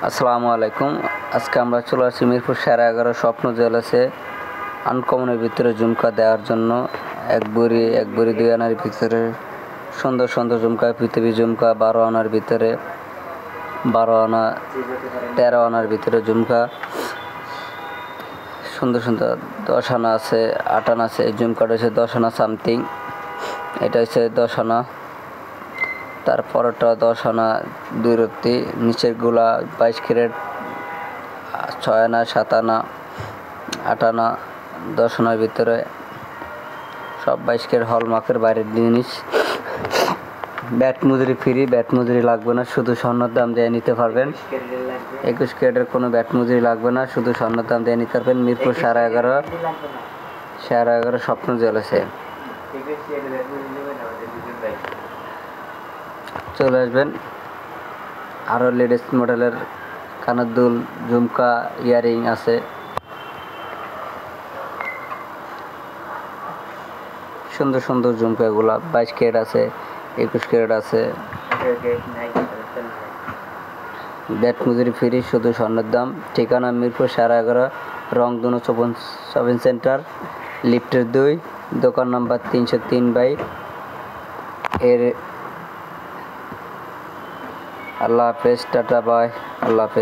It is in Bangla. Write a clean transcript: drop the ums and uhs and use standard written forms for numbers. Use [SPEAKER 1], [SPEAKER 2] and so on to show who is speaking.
[SPEAKER 1] আসসালামু আলাইকুম। আজকে আমরা চলে আসছি মিরপুর 11.5 স্বপ্ন জুয়েলার্সে আনকমনের ভিতরে ঝুমকা দেওয়ার জন্য। এক বুড়ি 2 আনার ভিতরে সুন্দর সুন্দর ঝুমকা, পৃথিবী ঝুমকা 12 আনার ভিতরে, 12 আনা 13 আনার ভিতরে ঝুমকা, সুন্দর সুন্দর 10 আনা আছে, 8 আনা আছে। এই ঝুমকাটা হচ্ছে 10 আনা সামথিং, এটা হচ্ছে 10 আনা, তারপরটা 10 আনা 2 রত্তি, নিচের গুলা 22 ক্যারেট, 6 আনা, 7 আনা, 8 আনা, 10 আনার ভিতরে, সব 22 ক্যারেট হলমার্কের বাইরের জিনিস। ব্যাট মজুরি ফ্রি, ব্যাট মজুরি লাগবে না, শুধু স্বর্ণের দাম দিয়ে নিতে পারবেন। 21 ক্যারেটের কোনো ব্যাট মজুরি লাগবে না, শুধু স্বর্ণের দাম দিয়ে নিতে পারবেন। মিরপুর 11.5 স্বপ্ন জুয়েলার্সে চলে আসবেন। আরও লেটেস্ট মডেলের কানের দুল, ঝুমকা, ইয়ারিং আছে, সুন্দর সুন্দর ঝুমকাগুলো 22 ক্যারেট আছে, 21 ক্যারেট আছে। ব্যাট মজুরি ফ্রি, শুধু স্বর্ণের দাম। ঠিকানা মিরপুর 11.5 রংধনু শপিং সেন্টার, লিফটের 2, দোকান নাম্বার 303 এর। আল্লাহ হাফেজ, টাটা, বাই, আল্লাহ হাফেজ।